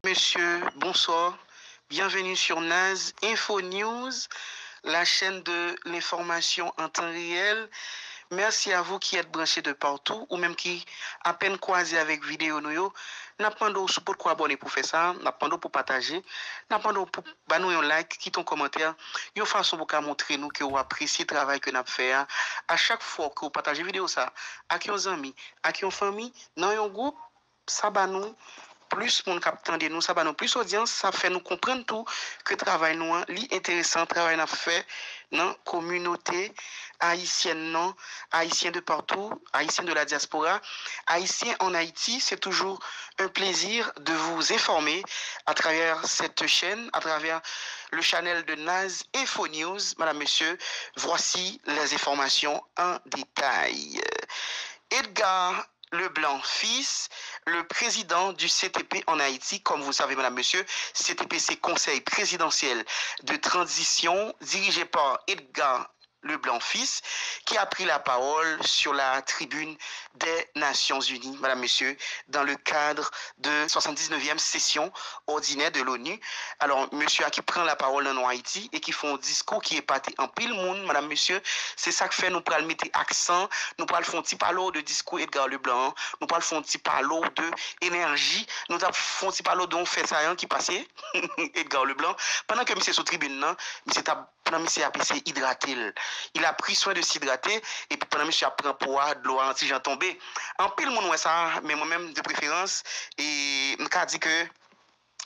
Monsieur, bonsoir. Bienvenue sur NAS Info News, la chaîne de l'information en temps réel. Merci à vous qui êtes branchés de partout ou même qui à peine croisés avec vidéo nous. N'a pas de support pour abonner pour faire ça, n'a pas de pour partager, n'a pas de pour nous un like, quitter un commentaire. Une façon pour montrer nous que vous appréciez le travail que nous fait. À chaque fois que vous partagez vidéo ça, avec vos amis, avec vos familles, dans un groupe, ça va nous plus mon capitaine de nous, ça va nous plus audience, ça fait nous comprendre tout que le travail nous est intéressant, travail n'a fait dans la communauté haïtienne, non, haïtiens de partout, haïtiens de la diaspora, haïtiens en Haïti, c'est toujours un plaisir de vous informer à travers cette chaîne, à travers le channel de NAS Info News. Madame, Monsieur, voici les informations en détail. Edgar Leblanc fils, le président du CTP en Haïti, comme vous savez, madame, monsieur, CTP, c'est Conseil présidentiel de transition dirigé par Edgar Leblanc fils, qui a pris la parole sur la tribune des Nations Unies, madame, monsieur, dans le cadre de 79e session ordinaire de l'ONU. Alors, monsieur a qui prend la parole en Haïti et qui font un discours qui est parti en pile monde, madame, monsieur, c'est ça que fait nous pral mettre accent, nous pral font petit parler de discours Edgar Leblanc, nous pral font petit parler de énergie, nous font petit parler de fait ça qui passait, Edgar Leblanc, pendant que monsieur sur tribune, non, monsieur pendant monsieur a essayé hydrater. Il a pris soin de s'hydrater et puis pendant monsieur a pris un poids de l'eau anti j'en tombé. En pile mon ouais ça, mais moi-même de préférence et m'a dit que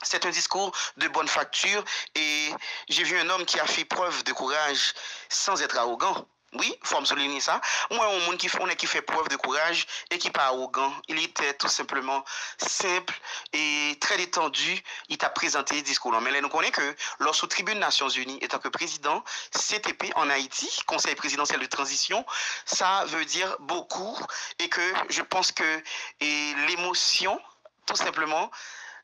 c'est un discours de bonne facture et j'ai vu un homme qui a fait preuve de courage sans être arrogant. Oui, faut me souligner ça. Moi, un monde qui fait preuve de courage et qui pas arrogant. Il était tout simplement simple et très détendu. Il t'a présenté le discours. Mais là, nous connaissons que lorsque tribune Nations Unies, étant que président CTP en Haïti, Conseil présidentiel de transition, ça veut dire beaucoup et que je pense que l'émotion, tout simplement,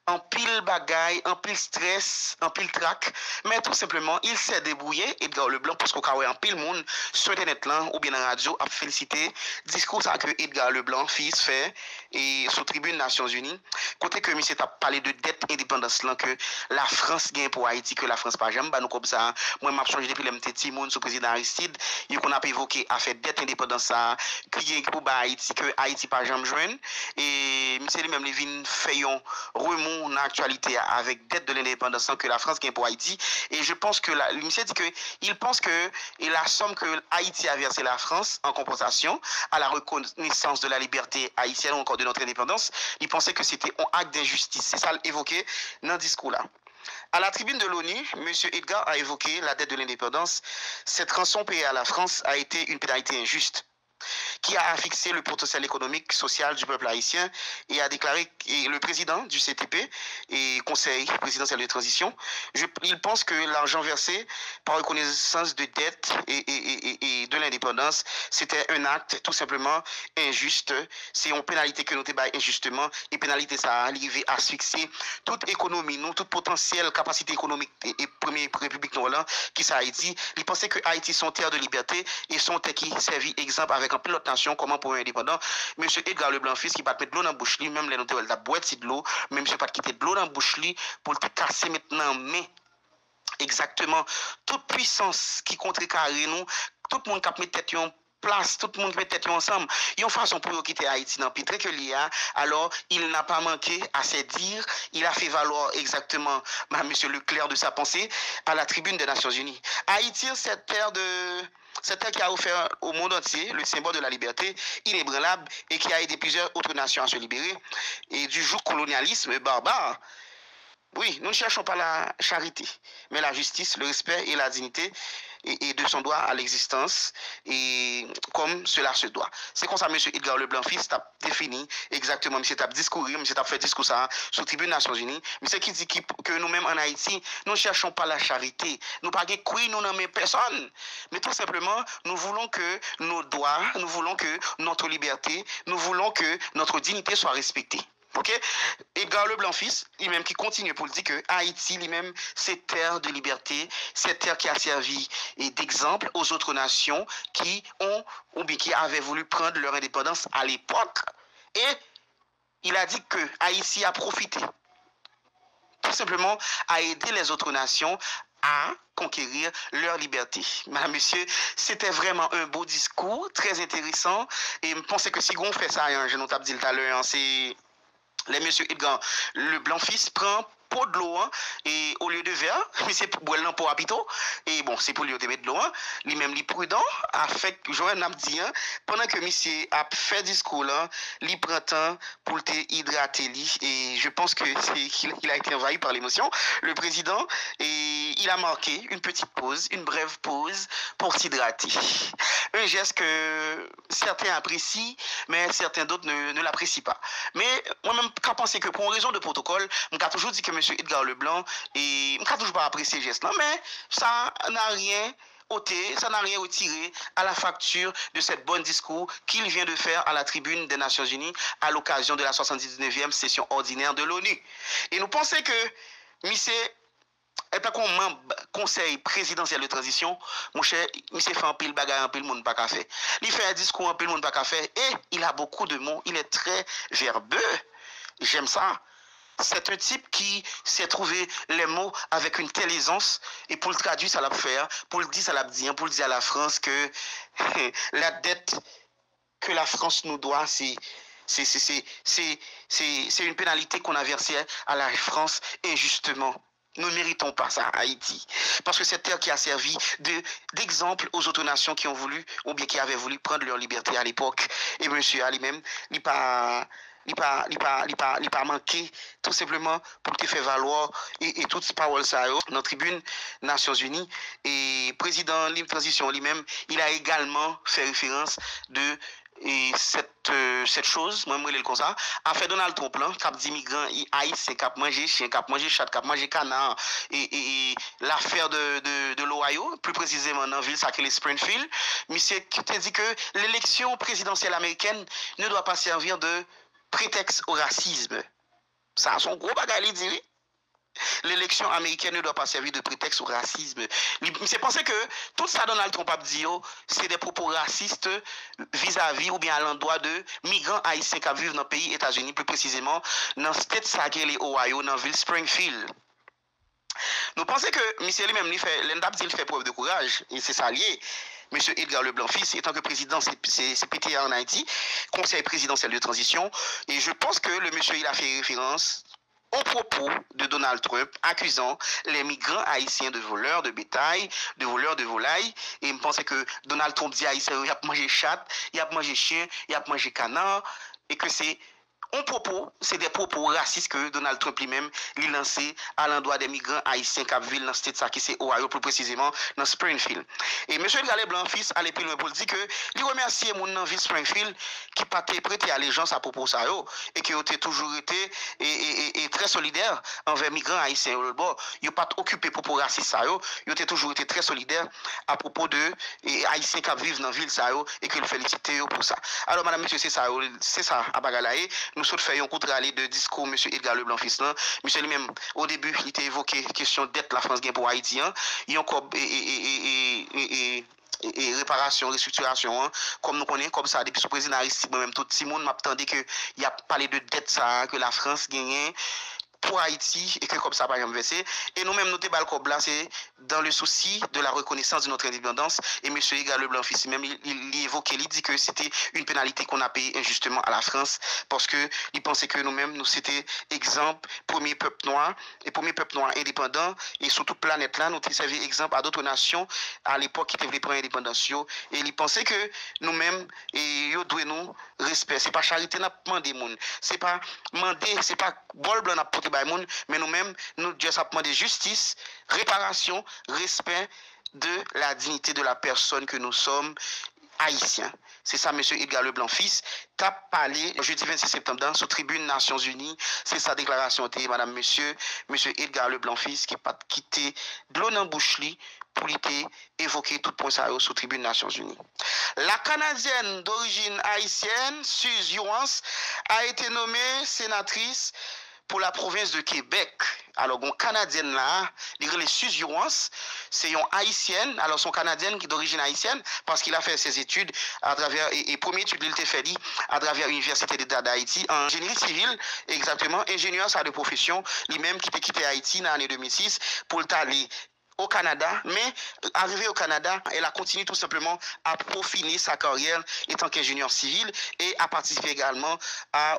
en pile bagaille, en pile stress, en pile trac, mais tout simplement, il s'est débrouillé, Edgar Leblanc, parce qu'on a en pile monde sur Internet là, ou bien en radio, a félicité discours ça que Edgar Leblanc, fils, fait, et sur tribune Nations Unies, côté que monsieur a parlé de dette indépendance là, que la France gagne pour Haïti, que la France pas jamais, bah nous comme ça, moi, m'a changé depuis le petit monde sous président Aristide, il qu'on a évoqué, a fait dette indépendance ça, qui pour Haïti, que Haïti pas jamais joindre, et monsieur lui-même, il vient faire un remous en actualité avec dette de l'indépendance que la France gagne pour Haïti. Et je pense que le monsieur dit qu'il pense que et la somme que Haïti a versé la France en compensation à la reconnaissance de la liberté haïtienne ou encore de notre indépendance, il pensait que c'était un acte d'injustice. C'est ça évoqué dans le discours là. À la tribune de l'ONU, M. Edgar a évoqué la dette de l'indépendance. Cette rançon payée à la France a été une pénalité injuste qui a fixé le potentiel économique, social du peuple haïtien et a déclaré, et le président du CTP et Conseil présidentiel de transition, il pense que l'argent versé par reconnaissance de dette et de l'indépendance, c'était un acte tout simplement injuste. C'est une pénalité que nous débattons injustement et pénalité ça a arrivé à asphyxier toute économie, nous, toute potentielle capacité économique et première république nous qui ça Haïti. Il pensait que Haïti sont terre de liberté et sont terre qui servit exemple avec un pilote nation, comment pour un indépendant, monsieur Edgar Leblanc fils qui va mettre de l'eau dans la bouche, même les noter la boîte de l'eau, mais monsieur pas quitter de l'eau dans la bouche pour te casser maintenant, mais exactement toute puissance qui contrecarre nous, tout le monde qui met tête en place, tout le monde qui met tête ensemble, il y a une façon pour quitter Haïti dans pitre que l'IA, alors il n'a pas manqué à se dire, il a fait valoir exactement monsieur Leclerc de sa pensée à la tribune des Nations Unies. Haïti, cette terre qui a offert au monde entier le symbole de la liberté inébranlable et qui a aidé plusieurs autres nations à se libérer et du joug colonialisme barbare. Oui, nous ne cherchons pas la charité, mais la justice, le respect et la dignité et de son droit à l'existence et comme cela se doit. C'est comme ça, M. Edgar Leblanc fils a défini exactement, M. a discouru, M. a fait discours ça sur tribune des Nations Unies, M. qui dit que nous-mêmes en Haïti, nous ne cherchons pas la charité, nous ne pas que nous n'aimons personne, mais tout simplement, nous voulons que nos droits, nous voulons que notre liberté, nous voulons que notre dignité soit respectée. Ok? Edgar Leblanc fils, lui-même qui continue pour dire que Haïti, lui-même, c'est terre de liberté, c'est terre qui a servi d'exemple aux autres nations qui ont ou bien qui avaient voulu prendre leur indépendance à l'époque. Et il a dit que Haïti a profité tout simplement à aider les autres nations à conquérir leur liberté. Madame, monsieur, c'était vraiment un beau discours, très intéressant. Et je pense que si on fait ça, hein, je nous tape dit tout à l'heure, c'est les monsieur Edgar Leblanc fils prend pot de l'eau hein, et au lieu de verre, mais c'est pour boire pour habito et bon c'est pour lui mettre de l'eau hein, lui-même lui prudent a fait Joël n'a dit hein, pendant que monsieur a fait discours là, lui prend temps pour te hydrater lui et je pense que c'est qu'il a été envahi par l'émotion le président et il a marqué une petite pause, une brève pause pour s'hydrater. Un geste que certains apprécient mais certains d'autres ne l'apprécient pas. Mais moi-même, je pense que pour une raison de protocole, je toujours dit que M. Edgar Leblanc, et je toujours pas apprécié ce geste-là, mais ça n'a rien ôté, ça n'a rien retiré à la facture de cette bonne discours qu'il vient de faire à la tribune des Nations Unies à l'occasion de la 79e session ordinaire de l'ONU. Et nous pensons que M. étant comme membre conseil présidentiel de transition, mon cher, il s'est fait un pile bagarre, un pile monde pas qu'à faire. Il fait un discours, un pile monde pas qu'à faire, et il a beaucoup de mots, il est très verbeux. J'aime ça. C'est un type qui sait trouver les mots avec une telle aisance, et pour le traduire, ça l'a faire, pour le dire, ça l'a dit, pour le dire à la France que la dette que la France nous doit, c'est une pénalité qu'on a versée à la France injustement. Nous ne méritons pas ça à Haïti. Parce que c'est terre qui a servi d'exemple aux autres nations qui ont voulu, ou bien qui avaient voulu prendre leur liberté à l'époque. Et monsieur Ali même, il pas manqué tout simplement pour te faire valoir et toutes ces paroles ça dans la tribune Nations Unies et président Libre Transition lui-même il a également fait référence de et cette chose, moi, je le comme ça, a fait Donald Trump, là, cap d'immigrants haïtiens, cap manger chien, cap manger chat, cap manger canard, et l'affaire de l'Ohio, plus précisément dans la ville, ça qui est Springfield, mais c'est qui te dit que l'élection présidentielle américaine ne doit pas servir de prétexte au racisme. Ça a son gros bagage, il dit. L'élection américaine ne doit pas servir de prétexte au racisme. C'est pensé que tout ça Donald Trump a dit, c'est des propos racistes vis-à-vis ou bien à l'endroit de migrants haïtiens qui vivent dans le pays États-Unis, plus précisément dans le state Sageli, Ohio, dans la ville Springfield. Nous pensons que M. lui-même, il fait preuve de courage, et c'est ça lié. M. Edgar Leblanc fils, étant que président CPTA en Haïti, conseil présidentiel de transition, et je pense que le monsieur, il a fait référence au propos de Donald Trump accusant les migrants haïtiens de voleurs de bétail, de voleurs de volailles. Et je pense que Donald Trump dit haïtien, il a mangé chat, il a mangé chien, il a mangé canard, et que c'est un propos, c'est des propos racistes que Donald Trump lui-même l'a lancé à l'endroit des migrants haïtiens qui vivent dans le state qui c'est Ohio, plus précisément dans Springfield. Et M. Edgar Leblanc fils allait plus loin pour dire que il remercie mon dans ville Springfield qui pas prêté allégeance à propos ça et qui ont toujours été et très solidaire envers migrants haïtiens. Ils n'ont pas occupé propos racistes ça ils ont toujours été très solidaires à propos de haïtiens qui vivent dans la ville ça et que le féliciter pour ça. Alors madame monsieur c'est ça à Bagalaye. Nous sommes fait un coup de rallye de discours M. Edgar Leblanc fils là. Monsieur lui-même au début il était évoqué question dette la France gagne pour Haïti hein. Il y a encore et réparation, restructuration, hein, comme nous connaissons comme ça depuis ce président Aristide, même tout le monde m'attendait que il a parlé de dette ça que la France gagnait pour Haïti et que comme ça pas versé et nous-mêmes nous te c'est dans le souci de la reconnaissance de notre indépendance et M. Edgar Leblanc fils même il évoquait il dit que c'était une pénalité qu'on a payée injustement à la France parce que il pensait que nous-mêmes nous c'était exemple premier peuple noir indépendant et sur toute planète là nous servi exemple à d'autres nations à l'époque qui devaient prendre indépendance et il pensait que nous-mêmes et yo doit nous respect c'est pas charité n'a demandé monde c'est pas demander c'est pas bol blanc n'a porté by monde mais nous-mêmes nous devons demander justice réparation respect de la dignité de la personne que nous sommes haïtiens. C'est ça, M. Edgar Leblanc fils, t'a parlé le jeudi 26 septembre dans la tribune Nations Unies. C'est sa déclaration, madame, monsieur Edgar Leblanc fils qui pas quitté de l'eau dans bouche pour évoquer tout point ça sur tribune Nations Unies. La Canadienne d'origine haïtienne, Suze Youans, a été nommée sénatrice pour la province de Québec. Alors, une Canadienne là, les Suzurance, c'est une Haïtienne. Alors, son Canadienne qui est d'origine haïtienne, parce qu'il a fait ses études à travers, et première étude, il était fait à travers l'Université d'État d'Haïti, en génie civil, exactement, ingénieur, ça de profession, lui-même qui a quitté Haïti dans l'année 2006 pour aller au Canada, mais arrivée au Canada, elle a continué tout simplement à peaufiner sa carrière étant qu'ingénieur civil et à participer également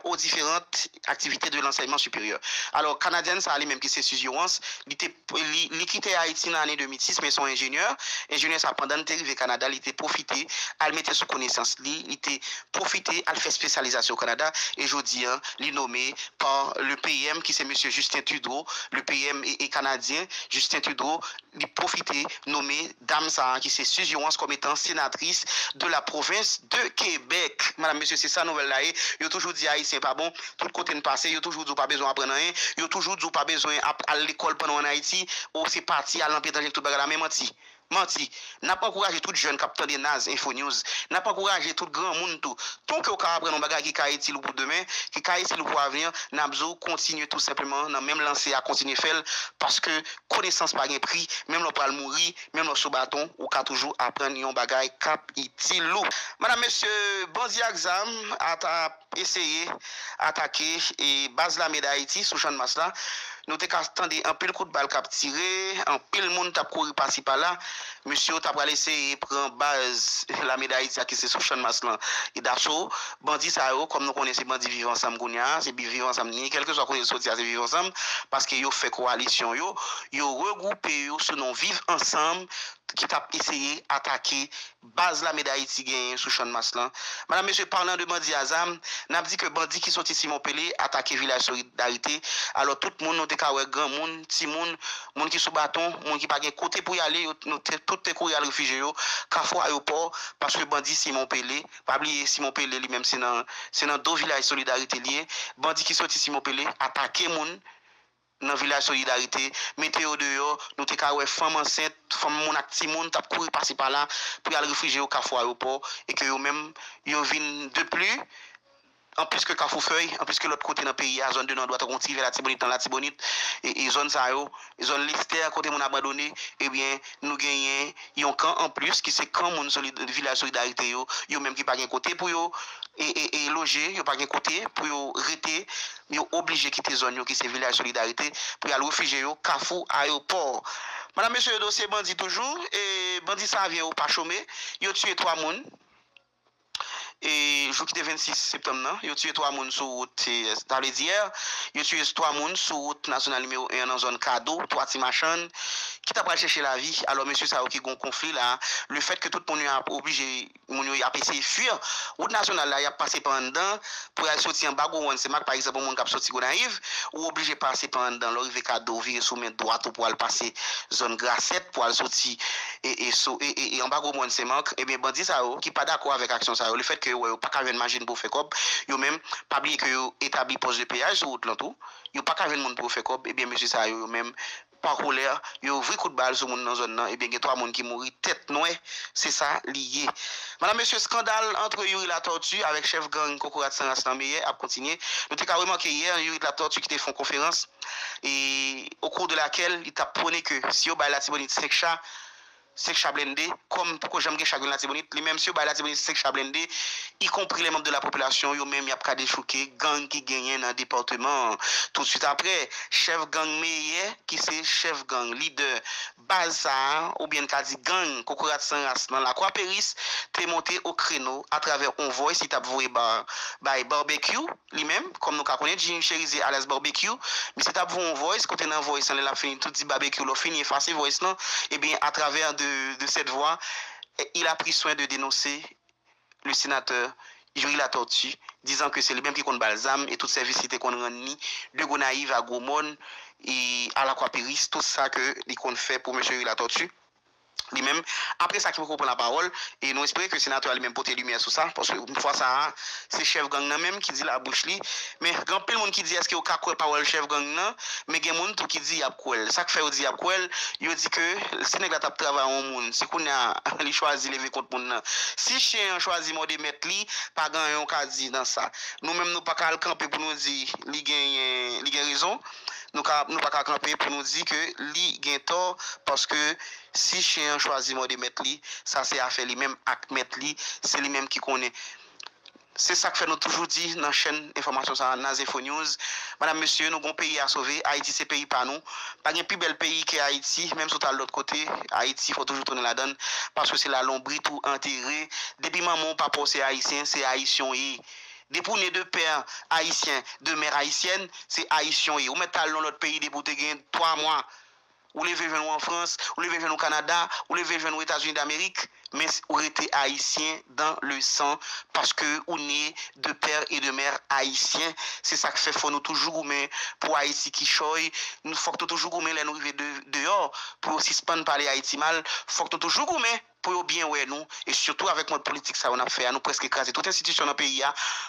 aux différentes activités de l'enseignement supérieur. Alors, Canadienne, ça allait même qui c'est Suzurance, il quitté Haïti dans l'année 2006, mais son ingénieur, ça pendant qu'il arrivé au Canada, il était profité, à le mettre sous connaissance, il était profité à le faire spécialisation au Canada, et je dis, il est nommé par le PM qui c'est M. Justin Trudeau, le PM et canadien, Justin Trudeau, il profiter nommer Dame Sarah qui c'est Suzurance comme étant sénatrice de la province de Québec. Madame, monsieur, c'est ça nouvelle là. Il a toujours dit haïtien pas bon, tout côté de passé, il a toujours dit pas besoin d'apprendre rien, il a toujours dit pas besoin à l'école pendant en Haïti, ou c'est parti à l'empêcher tout bagarre la même menti. N'a pas encouragé tout jeune capteur des Naz Info News. N'a pas encouragé tout grand monde tout. Tant que vous apprendre un bagage qui Haïti pour demain, qui Haïti pour avenir, Nabzo continue tout simplement dans même lancer à continuer faire parce que connaissance pas gain prix, même l'on pas mourir, même l'on sous bâton ou qu'a toujours apprendre un bagage cap utile. Madame monsieur Bandi Exam a essayé attaquer et base la médaille Haïti sous champ de masse là. Nous t'attendons un pile coup de balle cap tiré, un pile monde t'a couru par-ci par-là. Monsieur t'a pas laissé prendre base la médaille qui c'est sous champ de masse là. Et d'assaut, bandit ça comme nous connaissons bandit vivant ensemble Gounia, c'est vivant ensemble ni quelque soit qu'on sorti c'est vivre ensemble parce que yo fait coalition yo regroupé yo sous nom vivre ensemble qui t'a essayé attaquer base la médaille qui gagne sous champ de masse là. Madame monsieur parlant de bandit Azam, n'a dit que bandit qui sorti Simon Pelé attaquer village solidarité. Alors tout le monde nous ka grand monde, petit monde qui sous bâton, monde qui pas gain côté pour y aller, nous tout te courir à réfugié yo, Carrefour aéroport parce que bandit Simon Pelé, pas oublier Simon Pelé lui-même c'est dans deux villages solidarité liés, bandit qui sorti Simon Pelé attaquer monde dans le village solidarité, météo dehors, nous te ka femme enceinte, femme mon acti moun t'a courir passer par là pour aller réfugier au Carrefour aéroport et que yo même yo viennent de plus en plus que Cafoufeuille, en plus que l'autre côté dans le pays, la zone de Nord-Ouest, on continue vers la Tibonite, dans la Tibonite, et zone ça, zone Lister, à côté mon abandonné, eh bien, nous gagnons, un camp en plus, qui c'est camp mon village solidarité, yo même qui pas un côté pour yo, et loger, yo pas un côté pour yo rester, yo obligé quitter zone qui c'est village solidarité, pour aller réfugier yo, Carrefour aéroport. Madame, monsieur, le dossier bandit toujours, et bandit ça vient au pas chômé, yo tué 3 moun. Et jour qui était 26 septembre, il a tué 3 personnes sur route dans les d'hier. Il a tué 3 personnes sur route nationale numéro 1 dans la zone cadeau, 3 petits machins, qui t'a pas chercher la vie. Alors, monsieur, ça a eu un conflit là. Le fait que tout le monde a obligé, a essayé de fuir, route nationale là, il a passé pendant pour aller sortir en bagot, c'est par exemple, mon cap sorti Gonaïve, ou obligé de passer pendant l'arrivée cadeau, virer sous main droite pour aller passer zone grassette, pour aller sortir et en bagot, c'est manque. Et bien, bandit ça, qui pas d'accord avec l'action ça, le fait que pas qu'à une machine pour faire cob, yo même pas oublier que yo établi poste de péage sur route là tout, yo pas qu'à une monde pour faire cob, et bien monsieur ça yo même par colère, yo vrai coup de balle sur monde dans zone là, et bien il y a 3 monde qui mourir tête noire, c'est ça lié. Madame monsieur scandale entre Yuri la tortue avec chef gang Kokorat San Rastan a continué. Nous t'ai remarqué hier Yuri la tortue qui te font conférence et au cours de laquelle il t'a prôné que si yo ba la Tibonite 5 chats c'est chablendé comme pourquoi j'aime chagrin la Tibonite les mêmes sur la Tibonite c'est chablendé y compris les membres de la population yo même y a pas déchouqué gang qui gagne dans le département tout de suite après chef gang meilleur qui c'est chef gang leader Bazar ou bien qu'a dit gang Kokorat San Ras dans la Croix Péris t'es monté au créneau à travers on voit si t'as voué barbecue lui-même comme nous connaît Jim Cherizé à l'aise barbecue mais si t'as voué on voice côté dans voice on l'a fini tout dit barbecue l'a fini effacer voice non et bien à travers de cette voix, il a pris soin de dénoncer le sénateur Yuri la tortue, disant que c'est le même qui compte Balsam et toutes ces visites qu'on rend de Gonaïve à Gomon et à la Croix-Péris, tout ça que il compte fait pour M. Yuri la tortue. lui-même. Après ça, qui prend la parole, et nous espérons que le sénateur a lui-même porté lumière sur ça, parce que une fois ça, c'est chef gang même qui dit la bouche li, mais grand peu de monde qui dit est-ce que au cas quoi parole chef gang nan, mais il y a monde qui dit y a quoi. Ça que fait au dit y a quoi, il dit que si nèg la t'a travail au monde, c'est qu'on a li choisi lever contre monde nan. Si chien choisi mode mettre li, pas grand yon ka dit dans ça. Nous même nous pas ka camper pour nous dire li gagne raison. Nous pas camper pour nous dire que li gagne tort parce que si chien choisit de mettre li, ça c'est affaire lui même ak mettre li, c'est lui même qui connaît. C'est ça que fait nous toujours dit dans la chaîne information ça Naz Info News. Madame monsieur, nous avons un pays à sauver. Haïti c'est pays pas nous. Pas un plus bel pays que Haïti, même si tu as l'autre côté, Haïti faut toujours tourner la donne parce que c'est la lombrie tout enterré. Depuis maman papa c'est haïtien, c'est haïtien. Depuis les deux pères haïtiens, deux mères haïtiennes, c'est haïtien. Ou mettez dans l'autre pays depuis 3 mois. Ou les venir en France, ou les venir au Canada, ou les venir aux États-Unis d'Amérique, mais ou été haïtien dans le sang parce que on est de père et de mère haïtiens. C'est ça que fait faut nous toujours mais pour Haïti qui choy, nous faut que toujours mais les nous arriver dehors pour aussi pas parler Haïti mal, faut que toujours mais pour bien ouais nous et surtout avec notre politique ça on a fait à nous presque écraser toute institution dans le pays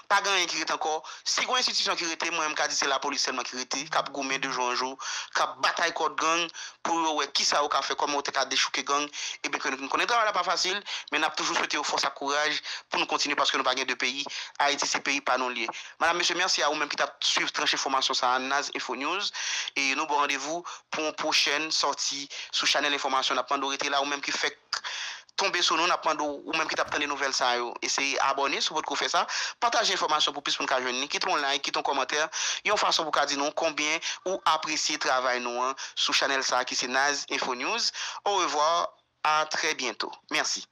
pas grand qui est encore si une institution qui était moi même qu'a dit c'est la police seulement qui était cap goumé de jour en jour cap bataille contre gang pour ouais qui ça au fait comment on t'a déchouquer gang et bien que nous connaissons pas facile mais n'a toujours souhaité aux forces à courage pour nous continuer parce que nous pas de pays Haïti c'est pays pas non lié madame monsieur merci à vous même qui t'a suivre tranche information ça à Naz Info News et nous bon rendez-vous pour une prochaine sortie sur Channel Information n'a pas là ou même qui fait tomber sur nous, ou même qui t'a des nouvelles ça, essayez abonner sur votre coup fait ça, partagez l'information pour plus pour nous joindre, quittez un like, quittez un commentaire, et en façon pour dire nous combien ou apprécier le travail nous sur Channel ça qui c'est Naz Info News. Au revoir, à très bientôt. Merci.